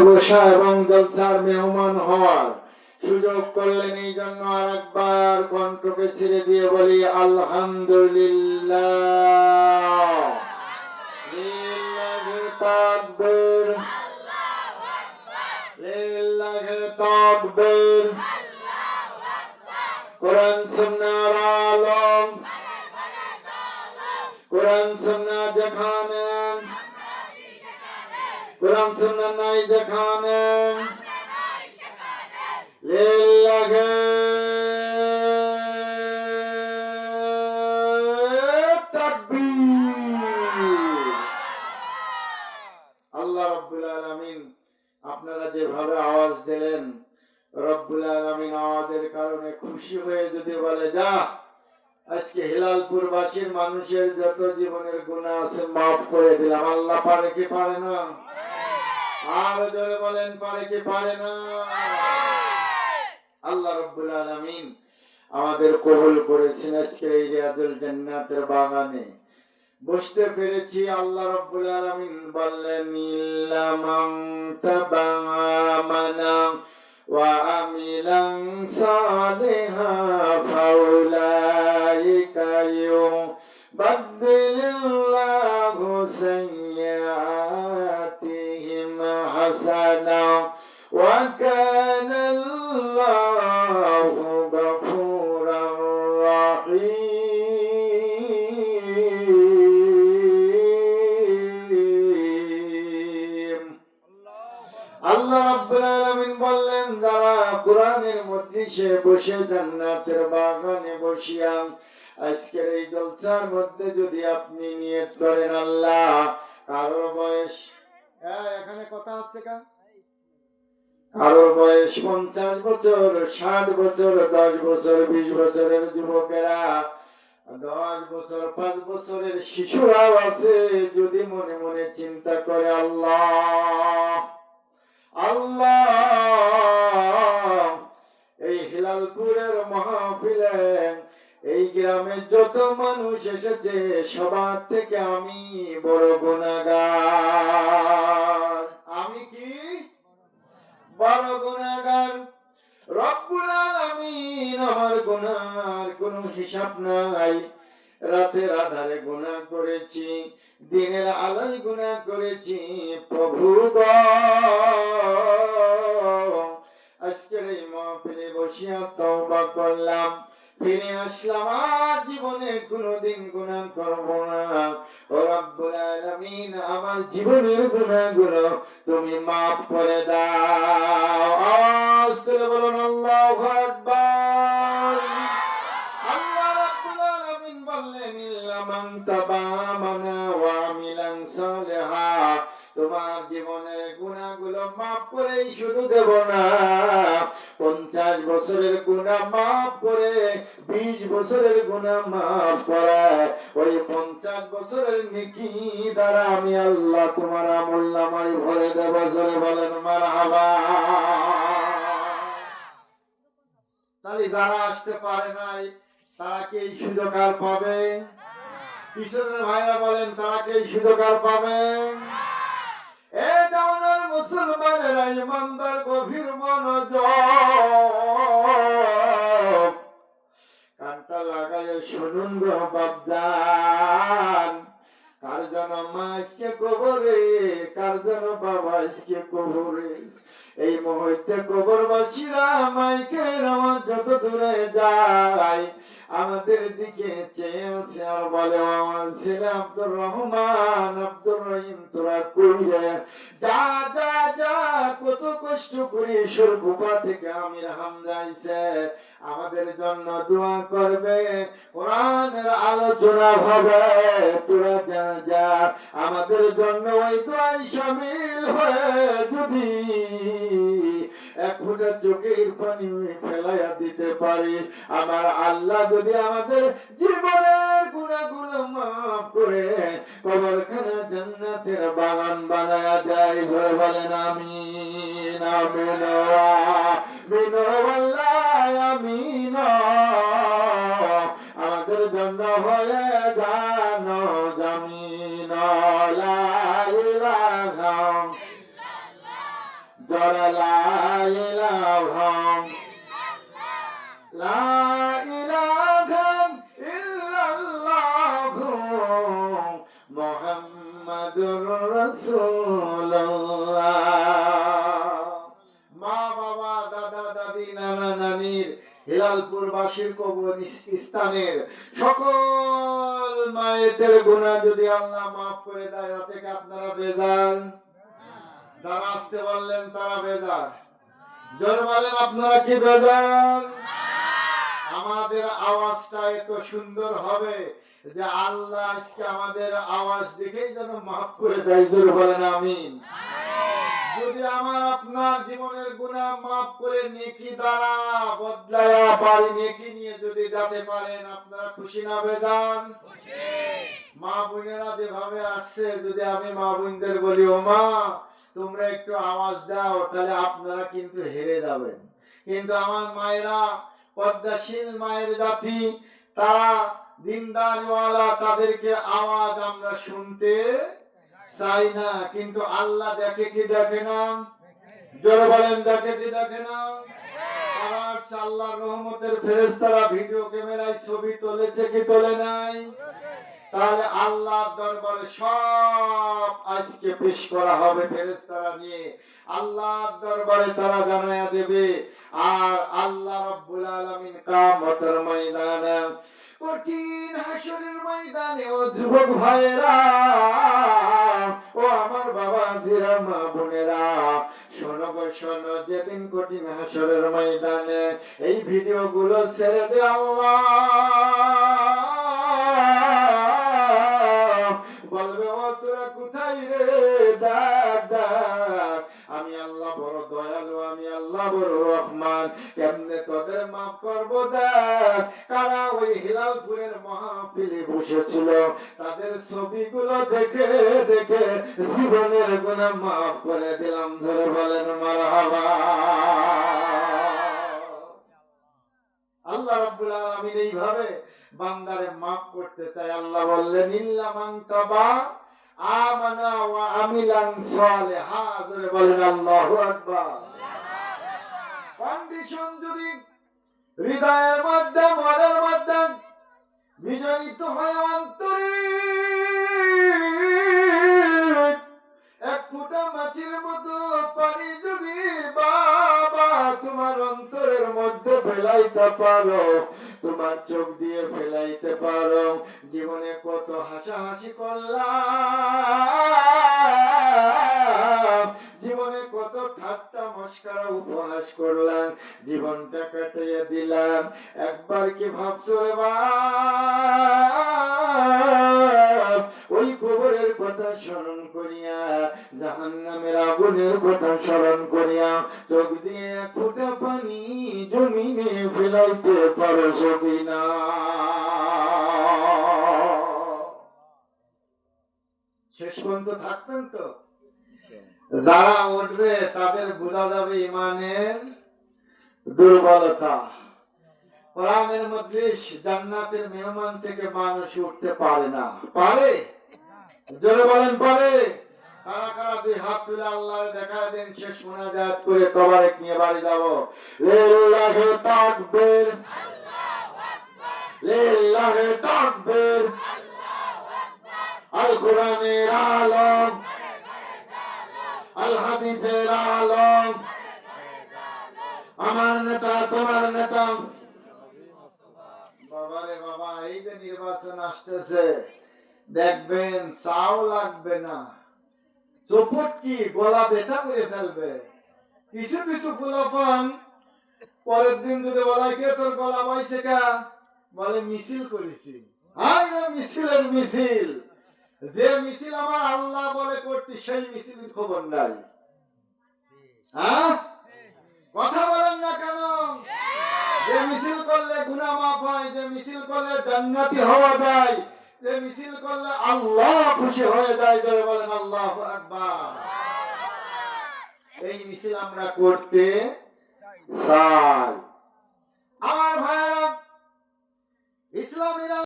বসা এবং জলসার মেহমান হওয়ার সুযোগ করলেন। এই জন্য আরেকবার কণ্ঠকে ছেড়ে দিয়ে বলি আলহামদুলিল্লাহ। লিল্লাহি তাকবীর, লিল্লাহি তাকবীর। কোরআন সুন্নাহর আলম, কোরআন সুন্নাহ যেখানে, কোরআন সুন্নাহ নাই যেখানে, লিল্লাহি তাকবীর। আল্লাহ রাব্বুল আলামিন আপনারা যেভাবে আওয়াজ দিলেন, রব্বুল আলামিন আওয়াজের কারণে খুশি হয়ে যদি বলে যা আজকে হিলালপুর বাসীর মানুষের যত জীবনের গুনাহ আছে মাফ করে দিলাম। আল্লাহ পারে কি পারে না? আর জোরে বলেন পারে কি পারে না? আল্লাহ রাব্বুল আলামিন আমাদের কবুল করেছেন। আজকে এই রিয়াদুল জান্নাতের বাগানে বসতে পেরেছি। আল্লাহ রাব্বুল আলামিন বললেন ইল্লামান তাবামানা ওয়া আমিলান সালিহা ফাউলাইকা ইউবাদদিলুল্লাহু সাইয়্যাতিহিম হাসানা ওয়া কানা আল্লাহু গফুরার রহিম। আল্লাহ রাব্বুল আলামিন বললেন যারা কোরআনের মজলিসে বসে জান্নাতের বাগানে বসিয়া আজকের এই জলসার মধ্যে যদি আপনি নিয়ত করেন আল্লাহ কারোর বয়স এখানে কথা আছে কা কারোর বয়স 50 বছর, 60 বছর, 10 বছর, 20 বছরের যুবকেরা, 10 বছর, 5 বছরের শিশুরাও আছে, যদি মনে মনে চিন্তা করে আল্লাহ আল্লাহ এই হিলালপুরের মাহফিলে এই গ্রামের যত মানুষ এসেছে সবার থেকে আমি বড় গুনাহগার। আমি কি বড় গুনাহগার? রব্বুল আলামিন আমার গুনার কোনো হিসাব নাই। রাতের আধারে গুনাহ করেছি, দিনের আলোয় গুনাহ করেছি। প্রভু গো আজকের এই মাহফিলে বসিয়া তওবা করলাম, ফিরে আসলাম, আর জীবনে কোনোদিন গুনাহ করব না। ও রব্বুল আলামিন আমার জীবনের গুনাহগুলো তুমি মাফ করে দাও। আওয়াজ করে বলুন আল্লাহু আকবার। আল্লাহ রাব্বুল আলামিন বললেন ইল্লামান তাবামানা ওয়া আমিলান সালিহা, তোমার জীবনের গুনাহগুলো মাফ করেই শুধু দেব না, 50 বছরের গুনাহ মাফ করে 20 বছরের গুনাহ মাফ করে ওই 50 বছরের নেকি দ্বারা আমি আল্লাহ তোমার আমলনামায় ভরে দেব। জোরে বলেন মারহাবা। তাহলে যারা আসতে পারে নাই তারা কি এই সুযোগ আর পাবে? পিছনের ভাইরা বলেন তারা কি এই সুযোগ আর পাবে? এ জানার মুসলমানেরা ইমানদার গভীর মনোযোগ কানটা লাগায় শুনুন গো বাপজান। কার যেন মা আজকে কবরে, কার যেন বাবা আজকে কবরে। এই মুহূর্তে কবরবাসীরা মাইকের আওয়াজ যত দূরে যায় আমাদের দিকে চেয়ে আছে আর বলে আমার ছেলে আব্দুর রহমান, আব্দুর রহিম তোরা কইরে যা যা যা, কত কষ্ট করে সুরকুপা থেকে আমির হামজা আইছে, আমাদের জন্য দোয়া করবে, কোরআনের আলোচনা হবে, তোরা যা যা আমাদের জন্য ওই দোয়ায় শামিল হয়ে যদি এক ফোঁটা চোখের পানি ফেলাইয়া দিতে পারি, আমার আল্লাহ যদি আমাদের জীবনের গুনাহগুলো মাফ করে কবরখানা জান্নাতের বাগান বানায়া দেয়। ধরে বলেন আমিন আমিন আমিন আমিন। আমাদের জন্য হয়ে জানো জামিন লা ইলাহা জড়া লা ইলাহা লা ইলাহা ইল্লাল্লাহু মুহাম্মাদুর রাসূলুল্লাহ। মা বাবা দাদা দাদি নানা নানির হিলালপুরবাসীর কবরস্থানের সকল মায়েদের গুনাহ যদি আল্লাহ মাফ করে দেয় তাতে কি আপনারা বেজার? যারা আসতে বললেন তারা বেজার? জোরে বলেন আপনারা কি বেজার? আমাদের আওয়াজটা এত সুন্দর হবে যে আল্লাহ আজকে আমাদের আওয়াজ দেখেই যেন মাফ করে দেয়। জোরে বলেন আমিন। যদি আমার আপনার জীবনের গুনাহ মাফ করে নেকি দ্বারা বদলায়া পারি, নেকি নিয়ে যদি যেতে পারেন, আপনারা খুশি না বেজার? মা বোনেরা যেভাবে আসছে, যদি আমি মা বোনদের বলি ও মা তোমরা একটু আওয়াজ দাও, তাহলে আপনারা কিন্তু হেরে যাবেন। কিন্তু আমার মায়েরা পর্দাশীল মায়ের জাতি, তারা দিনদারওয়ালা, তাদেরকে আওয়াজ আমরা শুনতে চাই না। কিন্তু আল্লাহ দেখে কি দেখে না? জোরে বলেন দেখে কি দেখে না? তারা আল্লাহর রহমতের ফেরেশতারা ভিডিও ক্যামেরায় ছবি তুলেছে কি তোলে নাই? তাহলে আল্লাহর দরবারে সব আজকে পেশ করা হবে ফেরেশতারা নিয়ে। আল্লাহর দরবারে তারা জানায়া দেবে। আর আল্লাহ রাব্বুল আলামিন কিয়ামতের ময়দানে, কঠিন হাসরের ময়দানে, ও যুবক ভাইরা, ও আমার বাবাজিরা, মা বোনেরা, শোনো গো শোনো, যেদিন কঠিন হাসরের ময়দানে এই ভিডিওগুলো ছেড়ে দে আল্লাহ বলবে ও তোরা কোথায় রে? দাদা আমি আল্লাহ বড় দয়ালু, আমি আল্লাহ বড় রহমান, কেমনে তোদের মাফ করবো? দেখ কারা ওই হিলালপুরের মাহফিলে বসেছিল, তাদের ছবিগুলো দেখে দেখে জীবনের গুনাহ মাফ করে দিলাম। জোরে বলেন মারহাবা। আল্লাহ রাব্বুল আলামিন এইভাবে বান্দারে মাফ করতে চায়। আল্লাহ বললেন ইল্লা মান তাবা আমানা ওয়া আমিলান সালিহা। জোরে বলেন আল্লাহু আকবার। কন্ডিশন যদি হৃদয়ের মধ্যে, মনের মধ্যে বিজড়িত হয় অন্তরে এক ফোঁটা মাছির মতো পানি যদি বাবা তোমার অন্তরের মধ্যে ফেলাইতে পারো, তোমার চোখ দিয়ে ফেলাইতে পারো, জীবনে কত হাসাহাসি করলাম, জীবনে কত ঠাট্টা মস্করা উপহাস করলাম, জীবনটা কাটিয়ে দিলাম, একবার কি ভাবছো রে বাপ ওই কবরের কথা স্মরণ করিয়া, জাহান্নামের আগুনের কথা স্মরণ করিয়া চোখ দিয়ে এক ফোঁটা পানি জমিনে ফেলাইতে পারছো কিনা? শেষ পর্যন্ত থাকবেন তো? যারা উঠবে তাদের বোঝা যাবে ইমানের দুর্বলতা। কোরআনের মজলিস, জান্নাতের মেহমান থেকে মানুষ উঠতে পারে না। পারে? জোরে বলেন পারে? কারা কারা দুই হাত তুলে আল্লাহর দেখা দেন, শেষ মুনাজাত করে তবারক নিয়ে বাড়ি যাব। লিল্লাহি তাকবীর, লিল্লাহি তাকবীর, আল কোরআনের আলম, আল হাদিসের আলম, আমার নেতা তোমার নেতা। বাবারে বাবা, এই যে নির্বাচন আসতেছে, দেখবেন চাও লাগবে না, চোপট কি গলা ব্যথা করে ফেলবে। কিছু কিছু পোলাপান পরের দিন যদি বলা কে তোর গলা বাইছে কা, বলে মিছিল করেছি। হাই রে মিছিলের মিছিল, যে মিছিল আমার আল্লাহ বলে করতে সেই মিছিলের খবর নাই। হ্যাঁ, কথা বলেন না কেন? যে মিছিল করলে গুনাহ মাফ হয়, যে মিছিল করলে জান্নাতি হওয়া যায়, যে মিছিল করলে আল্লাহ খুশি হয়ে যায়, যারা বলেন আল্লাহু আকবার। এই মিছিল আমরা করতে চাই। আমার ভাইরা, ইসলামীরা